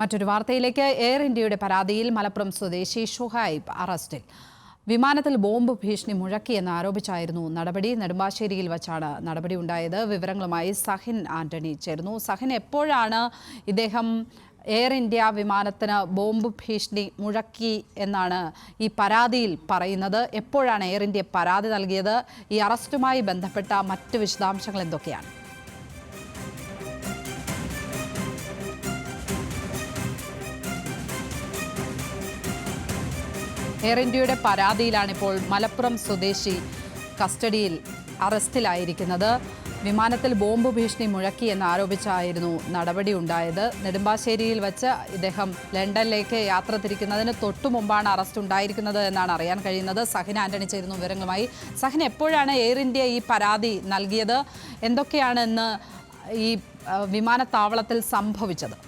മറ്റൊരു വാർത്തയിലേക്ക്. എയർ ഇന്ത്യയുടെ പരാതിയിൽ മലപ്പുറം സ്വദേശി ഷുഹൈബ് അറസ്റ്റിൽ. വിമാനത്തിൽ ബോംബ് ഭീഷണി മുഴക്കിയെന്ന് ആരോപിച്ചായിരുന്നു നടപടി. നെടുമ്പാശ്ശേരിയിൽ വച്ചാണ് നടപടി ഉണ്ടായത്. വിവരങ്ങളുമായി സഹിൻ ആന്റണി ചേർന്നു. സഹിൻ, എപ്പോഴാണ് ഇദ്ദേഹം എയർ ഇന്ത്യ വിമാനത്തിന് ബോംബ് ഭീഷണി മുഴക്കി എന്നാണ് ഈ പരാതിയിൽ പറയുന്നത്? എപ്പോഴാണ് എയർ ഇന്ത്യ പരാതി നൽകിയത്? ഈ അറസ്റ്റുമായി ബന്ധപ്പെട്ട മറ്റ് വിശദാംശങ്ങൾ എന്തൊക്കെയാണ്? എയർ ഇന്ത്യയുടെ പരാതിയിലാണ് ഇപ്പോൾ മലപ്പുറം സ്വദേശി കസ്റ്റഡിയിൽ അറസ്റ്റിലായിരിക്കുന്നത്. വിമാനത്തിൽ ബോംബ് ഭീഷണി മുഴക്കി എന്ന് ആരോപിച്ചായിരുന്നു നടപടി ഉണ്ടായത്. നെടുമ്പാശ്ശേരിയിൽ വച്ച് ഇദ്ദേഹം ലണ്ടനിലേക്ക് യാത്ര തിരിക്കുന്നതിന് തൊട്ടു മുമ്പാണ് അറസ്റ്റ് ഉണ്ടായിരിക്കുന്നത് എന്നാണ് അറിയാൻ കഴിയുന്നത്. സഹിൻ ആന്റണി ചേരുന്നു വിവരങ്ങളുമായി. സഹിൻ, എപ്പോഴാണ് എയർ ഇന്ത്യ ഈ പരാതി നൽകിയത്? എന്തൊക്കെയാണ് ഇന്ന് ഈ വിമാനത്താവളത്തിൽ സംഭവിച്ചത്?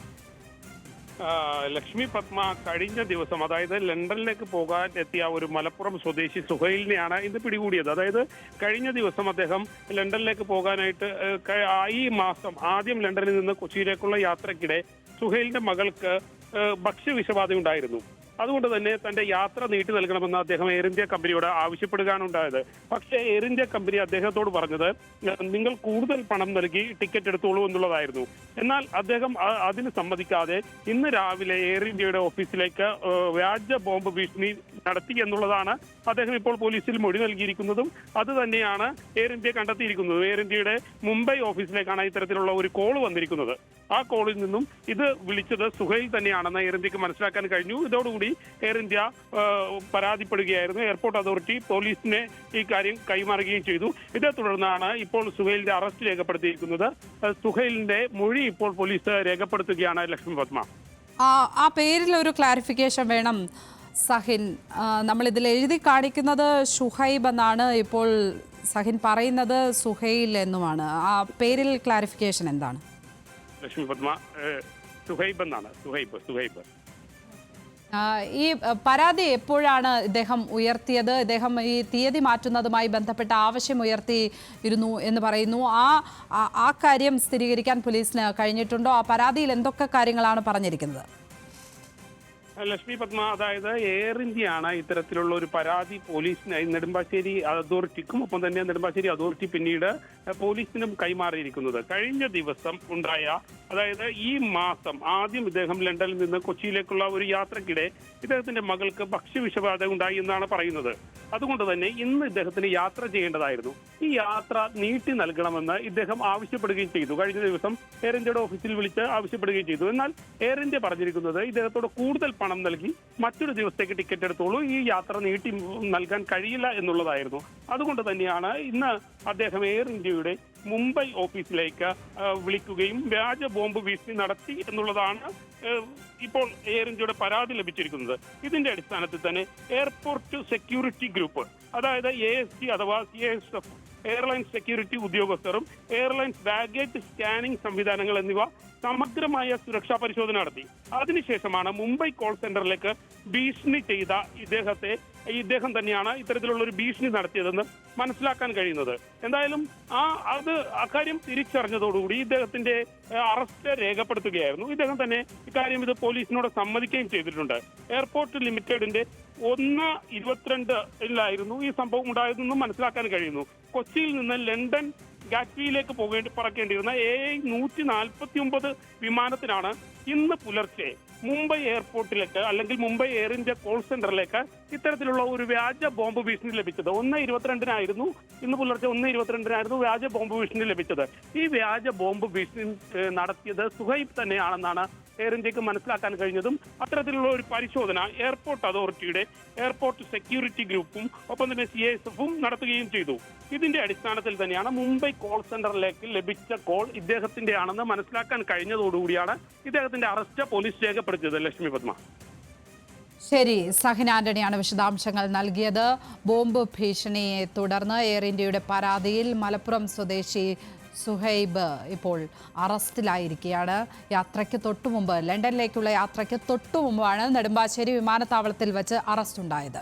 ലക്ഷ്മി പത്മ, കഴിഞ്ഞ ദിവസം അതായത് ലണ്ടനിലേക്ക് പോകാൻ എത്തിയ ഒരു മലപ്പുറം സ്വദേശി സുഹൈലിനെയാണ് ഇന്ന് പിടികൂടിയത്. അതായത് കഴിഞ്ഞ ദിവസം അദ്ദേഹം ലണ്ടനിലേക്ക് പോകാനായിട്ട് ഈ മാസം ആദ്യം ലണ്ടനിൽ നിന്ന് കൊച്ചിയിലേക്കുള്ള യാത്രക്കിടെ സുഹൈലിന്റെ മകൾക്ക് ഭക്ഷ്യവിഷബാധ ഉണ്ടായിരുന്നു. അതുകൊണ്ട് തന്നെ തന്റെ യാത്ര നീട്ടി നൽകണമെന്ന് അദ്ദേഹം എയർ ഇന്ത്യ കമ്പനിയോട് ആവശ്യപ്പെടുകയാണ് ഉണ്ടായത്. പക്ഷേ എയർ ഇന്ത്യ കമ്പനി അദ്ദേഹത്തോട് പറഞ്ഞത് നിങ്ങൾ കൂടുതൽ പണം നൽകി ടിക്കറ്റ് എടുത്തോളൂ എന്നുള്ളതായിരുന്നു. എന്നാൽ അദ്ദേഹം അതിന് സമ്മതിക്കാതെ ഇന്ന് രാവിലെ എയർ ഇന്ത്യയുടെ ഓഫീസിലേക്ക് വ്യാജ ബോംബ് ഭീഷണി നടത്തി എന്നുള്ളതാണ് അദ്ദേഹം ഇപ്പോൾ പോലീസിൽ മൊഴി നൽകിയിരിക്കുന്നതും. അത് തന്നെയാണ് എയർ ഇന്ത്യ കണ്ടെത്തിയിരിക്കുന്നത്. എയർ ഇന്ത്യയുടെ മുംബൈ ഓഫീസിലേക്കാണ് ഇത്തരത്തിലുള്ള ഒരു കോൾ വന്നിരിക്കുന്നത്. ആ കോളിൽ നിന്നും ഇത് വിളിച്ചത് സുഹൈൽ തന്നെയാണെന്ന് എയർ ഇന്ത്യക്ക് മനസ്സിലാക്കാൻ കഴിഞ്ഞു. ഇതോടുകൂടി എയർ ഇന്ത്യ പരാതിപ്പെടുകയായിരുന്നു. എയർപോർട്ട് അതോറിറ്റി പോലീസിനെ ഈ കാര്യം കൈമാറുകയും ചെയ്തു. ഇതേ തുടർന്നാണ് ഇപ്പോൾ സുഹൈലിന്റെ അറസ്റ്റ് രേഖപ്പെടുത്തിയിരിക്കുന്നത്. സുഹൈലിന്റെ മൊഴി ഇപ്പോൾ പോലീസ് രേഖപ്പെടുത്തുകയാണ്. ലക്ഷ്മി പത്മ, ആ പേരിൽ ഒരു ക്ലാരിഫിക്കേഷൻ വേണം സഹിൻ. നമ്മളിതിൽ എഴുതി കാണിക്കുന്നത് ഷുഹൈബ് എന്നാണ്. ഇപ്പോൾ സഹിൻ പറയുന്നത് സുഹൈൽ എന്നുമാണ്. ആ പേരിൽ ക്ലാരിഫിക്കേഷൻ എന്താണ്? ലക്ഷ്മി പത്മ, സുഹൈബ് എന്നാണ്. സുഹൈബ്. ഈ പരാതി എപ്പോഴാണ് ഇദ്ദേഹം ഉയർത്തിയത്? ഇദ്ദേഹം ഈ തീയതി മാറ്റുന്നതുമായി ബന്ധപ്പെട്ട ആവശ്യം ഉയർത്തിയിരുന്നു എന്ന് പറയുന്നു. ആ കാര്യം സ്ഥിരീകരിക്കാൻ പോലീസിന് കഴിഞ്ഞിട്ടുണ്ടോ? ആ പരാതിയിൽ എന്തൊക്കെ കാര്യങ്ങളാണ് പറഞ്ഞിരിക്കുന്നത്? ലക്ഷ്മി പത്മ, അതായത് എയർ ഇന്ത്യയാണ് ഇത്തരത്തിലുള്ള ഒരു പരാതി പോലീസിനായി നെടുമ്പാശ്ശേരി അതോറിറ്റിക്കും ഒപ്പം തന്നെ നെടുമ്പാശ്ശേരി അതോറിറ്റി പിന്നീട് പോലീസിനും കൈമാറിയിരിക്കുന്നത്. കഴിഞ്ഞ ദിവസം ഉണ്ടായ, അതായത് ഈ മാസം ആദ്യം ഇദ്ദേഹം ലണ്ടനിൽ നിന്ന് കൊച്ചിയിലേക്കുള്ള ഒരു യാത്രക്കിടെ ഇദ്ദേഹത്തിന്റെ മകൾക്ക് ഭക്ഷ്യവിഷബാധ ഉണ്ടായി എന്നാണ് പറയുന്നത്. അതുകൊണ്ട് തന്നെ ഇന്ന് ഇദ്ദേഹത്തിന് യാത്ര ചെയ്യേണ്ടതായിരുന്നു. ഈ യാത്ര നീട്ടി നൽകണമെന്ന് ഇദ്ദേഹം ആവശ്യപ്പെടുകയും ചെയ്തു. കഴിഞ്ഞ ദിവസം എയർ ഇന്ത്യയുടെ ഓഫീസിൽ വിളിച്ച് ആവശ്യപ്പെടുകയും ചെയ്തു. എന്നാൽ എയർ ഇന്ത്യ പറഞ്ഞിരിക്കുന്നത് ഇദ്ദേഹത്തോട് കൂടുതൽ പണം നൽകി മറ്റൊരു ദിവസത്തേക്ക് ടിക്കറ്റ് എടുത്തോളൂ, ഈ യാത്ര നീട്ടി നൽകാൻ കഴിയില്ല എന്നുള്ളതായിരുന്നു. അതുകൊണ്ട് തന്നെയാണ് ഇന്ന് അദ്ദേഹം എയർ ഇന്ത്യയുടെ മുംബൈ ഓഫീസിലേക്ക് വിളിക്കുകയും വ്യാജ ബോംബ് ഭീഷണി നടത്തി എന്നുള്ളതാണ് ഇപ്പോൾ എയർ ഇന്ത്യയുടെ പരാതി ലഭിച്ചിരിക്കുന്നത്. ഇതിന്റെ അടിസ്ഥാനത്തിൽ തന്നെ എയർപോർട്ട് സെക്യൂരിറ്റി ഗ്രൂപ്പ്, അതായത് AST അഥവാ CSF എയർലൈൻസ് സെക്യൂരിറ്റി ഉദ്യോഗസ്ഥരും എയർലൈൻസ് ബാഗേജ് സ്കാനിംഗ് സംവിധാനങ്ങൾ എന്നിവ സമഗ്രമായ സുരക്ഷാ പരിശോധന നടത്തി. അതിനുശേഷമാണ് മുംബൈ കോൾ സെന്ററിലേക്ക് ഭീഷണി ചെയ്ത ഇദ്ദേഹം തന്നെയാണ് ഇത്തരത്തിലുള്ള ഒരു ഭീഷണി നടത്തിയതെന്ന് മനസ്സിലാക്കാൻ കഴിയുന്നത്. എന്തായാലും അക്കാര്യം തിരിച്ചറിഞ്ഞതോടുകൂടി ഇദ്ദേഹത്തിന്റെ അറസ്റ്റ് രേഖപ്പെടുത്തുകയായിരുന്നു. ഇദ്ദേഹം തന്നെ ഇക്കാര്യം ഇത് പോലീസിനോട് സമ്മതിക്കുകയും ചെയ്തിട്ടുണ്ട്. എയർപോർട്ട് ലിമിറ്റഡിന്റെ 1:22 ഈ സംഭവം ഉണ്ടായതെന്നും മനസ്സിലാക്കാൻ കഴിയുന്നു. കൊച്ചിയിൽ നിന്ന് ലണ്ടൻ ഗാറ്റ്വിയിലേക്ക് പറക്കേണ്ടിയിരുന്ന AI-149 വിമാനത്തിനാണ് ഇന്ന് പുലർച്ചെ മുംബൈ എയർപോർട്ടിലേക്ക് അല്ലെങ്കിൽ മുംബൈ എയർ ഇന്ത്യ കോൾ സെന്ററിലേക്ക് ഇത്തരത്തിലുള്ള ഒരു വ്യാജ ബോംബ് ഭീഷണി ലഭിച്ചത്. 1:22 ഇന്ന് പുലർച്ചെ 1:22 വ്യാജ ബോംബ് ഭീഷണി ലഭിച്ചത്. ഈ വ്യാജ ബോംബ് ഭീഷണി നടത്തിയത് സുഹൈബ് തന്നെയാണെന്നാണ് എയർ ഇന്ത്യക്ക് മനസ്സിലാക്കാൻ കഴിഞ്ഞതും. അത്തരത്തിലുള്ള ഒരു പരിശോധന എയർപോർട്ട് അതോറിറ്റിയുടെ എയർപോർട്ട് സെക്യൂരിറ്റി ഗ്രൂപ്പും ഒപ്പം തന്നെ CSFും നടത്തുകയും ചെയ്തു. ഇതിന്റെ അടിസ്ഥാനത്തിൽ തന്നെയാണ് മുംബൈ കോൾ സെന്ററിലേക്ക് ലഭിച്ച കോൾ ഇദ്ദേഹത്തിന്റെ ആണെന്ന് മനസ്സിലാക്കാൻ കഴിഞ്ഞതോടുകൂടിയാണ് ഇദ്ദേഹത്തിന്റെ അറസ്റ്റ് പോലീസ് രേഖപ്പെടുത്തിയത്. ലക്ഷ്മി പത്മ, ശരി. സഹിൻ ആന്റണിയാണ് വിശദാംശങ്ങൾ നൽകിയത്. ബോംബ് ഭീഷണിയെ തുടർന്ന് എയർ ഇന്ത്യയുടെ പരാതിയിൽ മലപ്പുറം സ്വദേശി സുഹൈബ് ഇപ്പോൾ അറസ്റ്റിലായിരിക്കുകയാണ്. യാത്രയ്ക്ക് തൊട്ടുമുമ്പ്, ലണ്ടനിലേക്കുള്ള യാത്രയ്ക്ക് തൊട്ടുമുമ്പാണ് നെടുമ്പാശ്ശേരി വിമാനത്താവളത്തിൽ വെച്ച് അറസ്റ്റ് ഉണ്ടായത്.